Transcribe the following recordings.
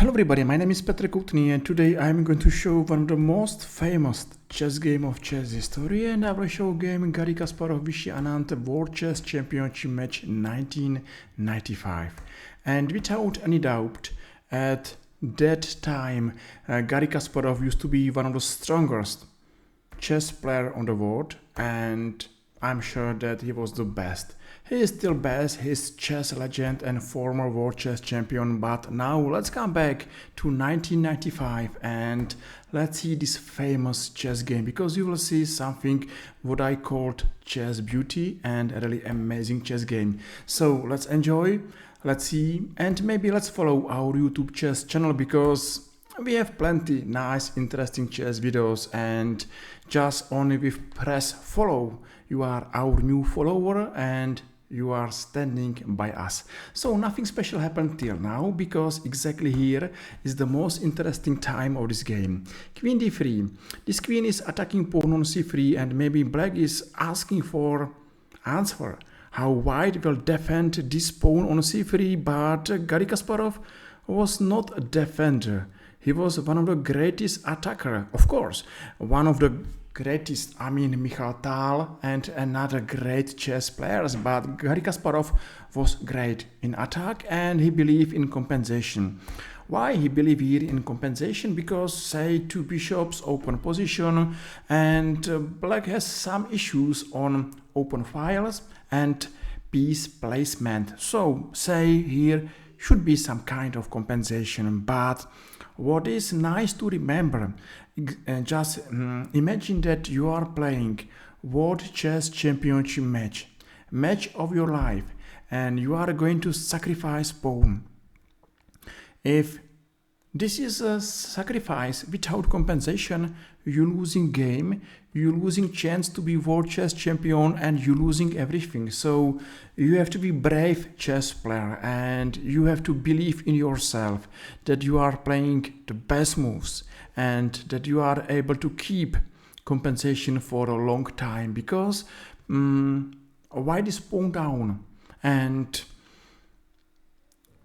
Hello everybody, my name is Petr Koutný and today I'm going to show one of the most famous chess game of chess history, and I will show game Garry Kasparov Viswanathan Anand World Chess Championship match 1995. And without any doubt, at that time Garry Kasparov used to be one of the strongest chess player on the world, and I'm sure that he was the best. He is still best, he's chess legend and former world chess champion, but now let's come back to 1995 and let's see this famous chess game, because you will see something what I called chess beauty and a really amazing chess game. So let's enjoy, let's see, and maybe let's follow our YouTube chess channel, because we have plenty nice interesting chess videos, and just only with press follow you are our new follower and you are standing by us. So nothing special happened till now, because exactly here is the most interesting time of this game. Queen d3. This queen is attacking pawn on c3, and maybe black is asking for answer how white will defend this pawn on c3, but Garry Kasparov was not a defender. He was one of the greatest attacker, of course, one of the greatest, I mean Michal Tal and another great chess players, but Garry Kasparov was great in attack and he believed in compensation. Why he believed here in compensation? Because say two bishops, open position, and black has some issues on open files and piece placement. So say here should be some kind of compensation, but what is nice to remember, just imagine that you are playing World Chess Championship match of your life, and you are going to sacrifice pawn. If this is a sacrifice without compensation, you're losing game, you're losing chance to be world chess champion, and you're losing everything. So you have to be brave chess player, and you have to believe in yourself that you are playing the best moves and that you are able to keep compensation for a long time, because white is pawn down, and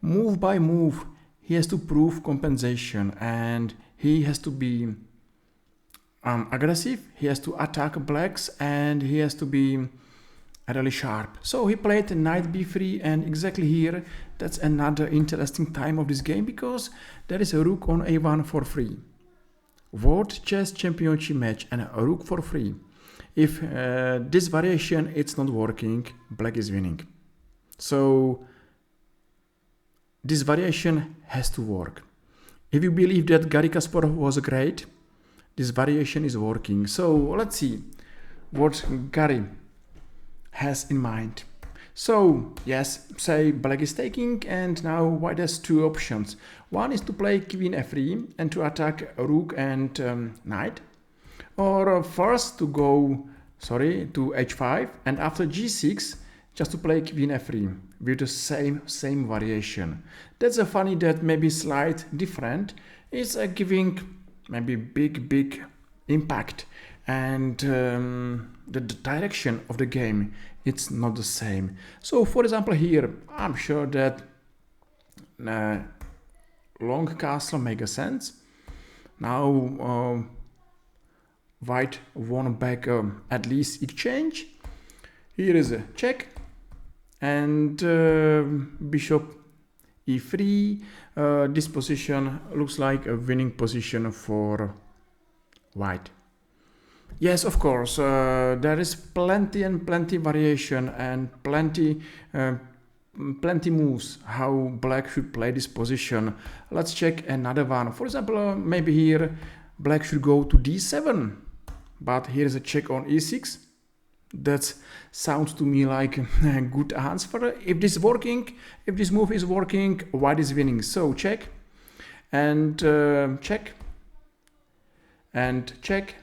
move by move he has to prove compensation, and he has to be aggressive, he has to attack blacks, and he has to be really sharp. So he played knight b3, and exactly here that's another interesting time of this game, because there is a rook on a1 for free. World Chess Championship match and a rook for free. If this variation it's not working, black is winning. So this variation has to work. If you believe that Garry Kasparov was great, this variation is working. So let's see what Garry has in mind. So yes, say black is taking, and now white has two options. One is to play queen f3 and to attack rook and knight, or first to go to h5 and after g6 just to play queen f3 with the same variation. That's a funny that maybe slight different is giving maybe big impact, and the direction of the game it's not the same. So for example here I'm sure that long castle makes sense. Now white won back at least exchange. Here is a check, and bishop e3. This position looks like a winning position for white. Yes, of course, there is plenty variation and plenty moves how black should play this position. Let's check another one. For example, maybe here black should go to d7, but here is a check on e6. That sounds to me like a good answer. If this move is working, white is winning. So check and check and check,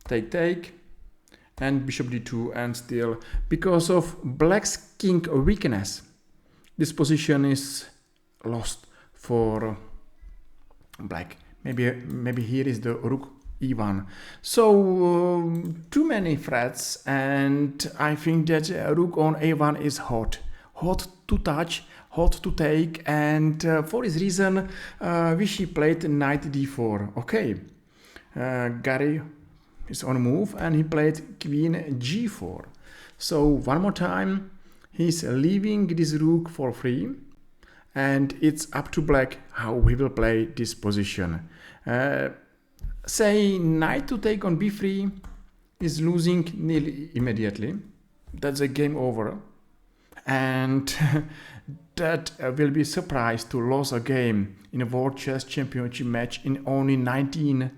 take, and bishop d2, and still because of black's king weakness, this position is lost for black. Maybe here is the rook e1. So too many threats, and I think that rook on a1 is hot to touch, hot to take, and for this reason Vishy played knight d4. Okay, Gary is on move and he played queen g4. So one more time he's leaving this rook for free, and it's up to black how he will play this position. Say knight to take on b3 is losing nearly immediately. That's a game over, and that will be a surprise to lose a game in a World Chess Championship match in only 19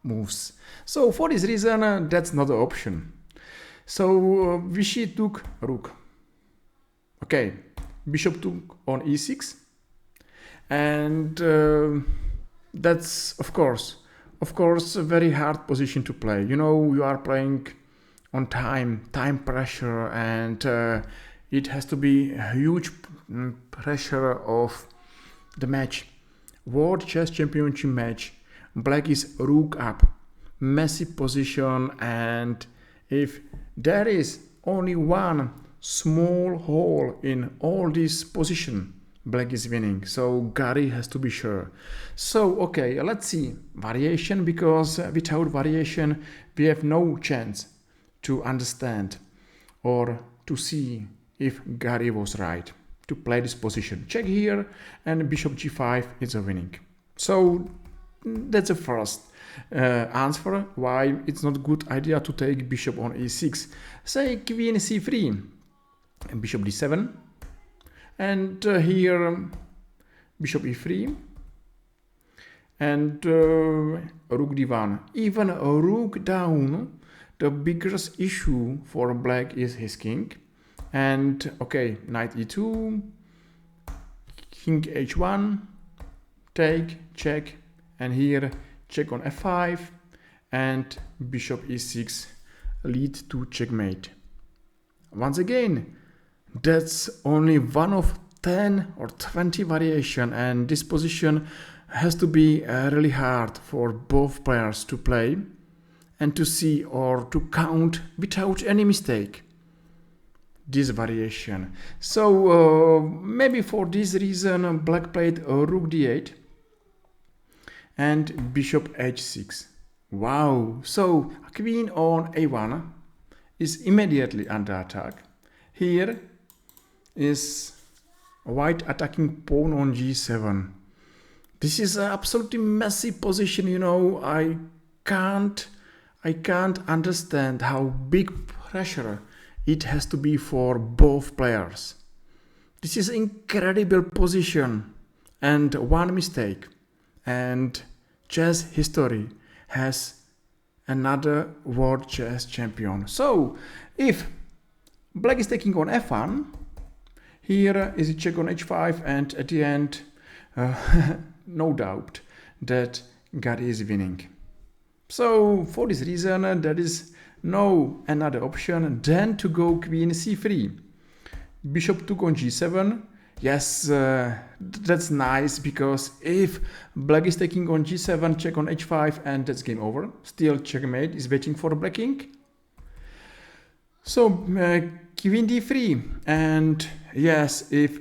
moves. So for this reason that's not an option. So Vishy took rook. Okay, bishop took on e6, and that's of course a very hard position to play. You know, you are playing on time pressure, and it has to be a huge pressure of the match. World Chess Championship match. Black is rook up, messy position, and if there is only one small hole in all this position, black is winning. So Gary has to be sure. So okay, let's see variation, because without variation we have no chance to understand or to see if Gary was right to play this position. Check here, and bishop g5 is a winning. So that's the first answer why it's not a good idea to take bishop on e6. Say queen c3 and bishop d7, and here bishop e3 and rook d1. Even a rook down, the biggest issue for black is his king. And okay, knight e2, king h1, take, check, and here check on f5, and bishop e6 lead to checkmate. Once again, that's only one of 10 or 20 variation, and this position has to be really hard for both players to play and to see or to count without any mistake this variation. So maybe for this reason black played rook d8 and bishop h6. Wow, so queen on a1 is immediately under attack. Here is white attacking pawn on g7. This is an absolutely messy position, you know. I can't understand how big pressure it has to be for both players. This is incredible position, and one mistake and chess history has another world chess champion. So if black is taking on f1, here is a check on h5, and at the end no doubt that Gary is winning. So for this reason there is no another option than to go queen c3. Bishop took on g7. Yes, that's nice, because if black is taking on g7, check on h5, and that's game over. Still checkmate is waiting for black king. So queen d3, and yes, if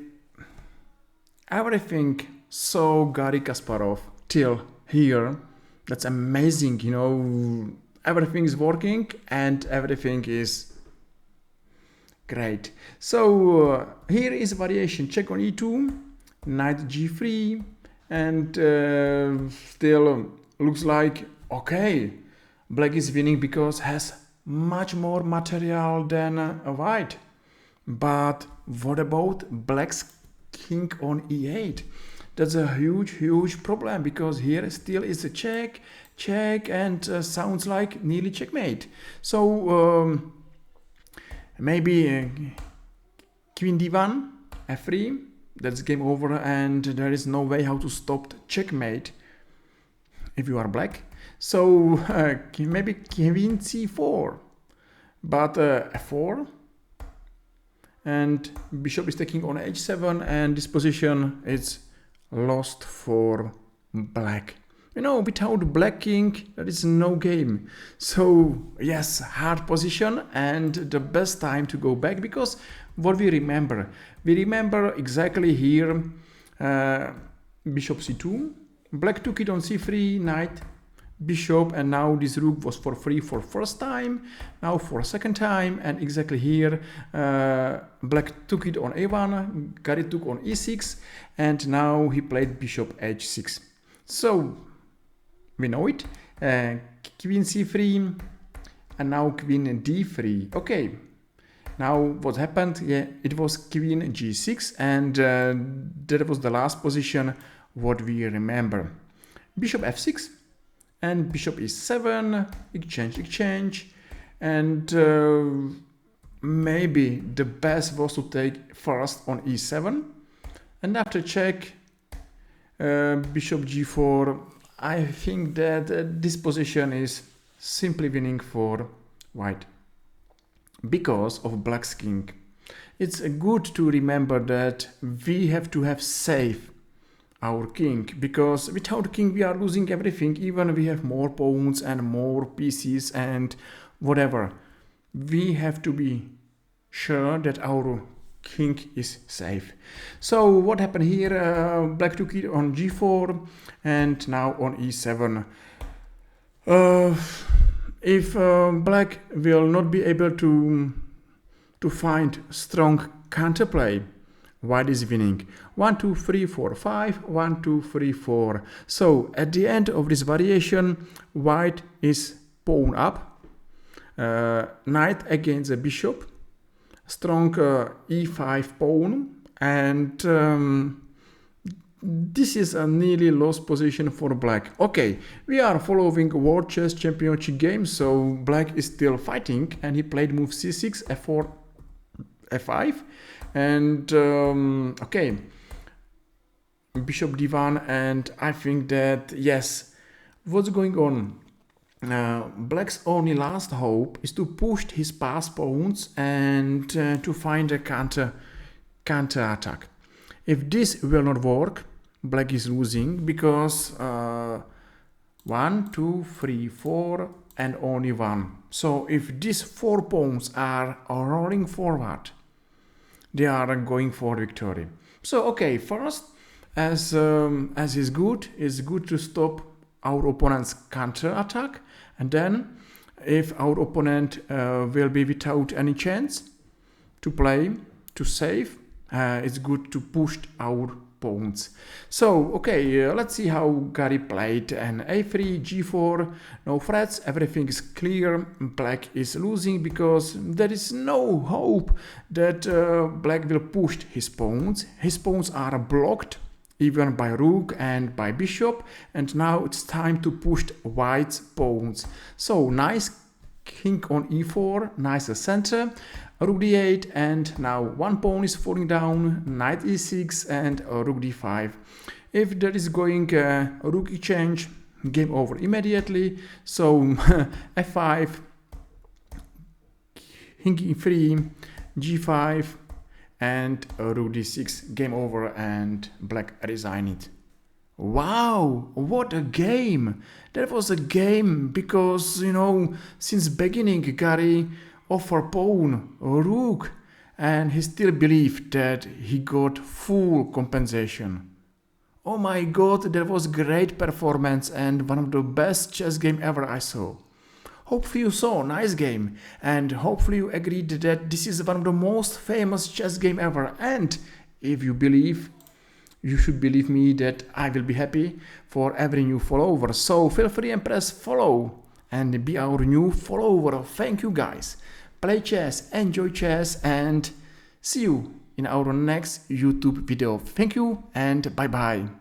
everything so Gary Kasparov till here, that's amazing, you know, everything is working and everything is great. So here is variation, check on e2, knight g3, and still looks like okay, black is winning because has much more material than white. But what about black's king on e8? That's a huge problem, because here still is a check, and sounds like nearly checkmate. So maybe queen d1, f3, that's game over, and there is no way how to stop checkmate if you are black. So maybe queen c4, but f4, and bishop is taking on h7, and this position is lost for black. You know, without black king there is no game. So yes, hard position and the best time to go back, because what we remember? We remember exactly here bishop c2, black took it on c3, knight, bishop, and now this rook was for free for first time, now for second time, and exactly here black took it on a1, Gary took on e6, and now he played bishop h6. So we know it, queen c3, and now queen d3. Okay, now what happened? Yeah, it was queen g6, and that was the last position what we remember. Bishop f6 and bishop e7, exchange, and maybe the best was to take first on e7, and after check bishop g4. I think that this position is simply winning for white because of black's king. It's good to remember that we have to have safe our king, because without king we are losing everything, even we have more pawns and more pieces and whatever. We have to be sure that our king is safe. So what happened here? Black took it on g4 and now on e7. If black will not be able to find strong counterplay, white is winning. 1, 2, 3, 4, 5, 1, 2, 3, 4. So at the end of this variation, white is pawn up, knight against the bishop, strong e5 pawn, and this is a nearly lost position for black. Okay, we are following World Chess Championship game, so black is still fighting, and he played move c6, f4, f5, and okay, bishop d1, and I think that yes, what's going on? Black's only last hope is to push his passed pawns and to find a counter attack. If this will not work, black is losing, because 1, 2, 3, 4 and only 1. So if these 4 pawns are rolling forward, they are going for victory. So okay, first, as is good to stop our opponent's counter attack, and then if our opponent will be without any chance to play, to save, it's good to push our pawns. So okay, let's see how Gary played. And a3, g4, no threats, everything is clear. Black is losing because there is no hope that black will push his pawns. His pawns are blocked even by rook and by bishop, and now it's time to push white's pawns. So nice king on e4, nice center, rook d8, and now one pawn is falling down, knight e6 and rook d5. If there is going rook exchange, game over immediately. So f5, king e3, g5, and rook d6, game over, and black resigned. Wow, what a game! That was a game, because, you know, since beginning Gary offered pawn, rook, and he still believed that he got full compensation. Oh my god, that was great performance and one of the best chess game ever I saw. Hopefully you saw a nice game, and hopefully you agreed that this is one of the most famous chess game ever, and if you believe, you should believe me that I will be happy for every new follower. So feel free and press follow and be our new follower. Thank you guys. Play chess, enjoy chess, and see you in our next YouTube video. Thank you and bye bye.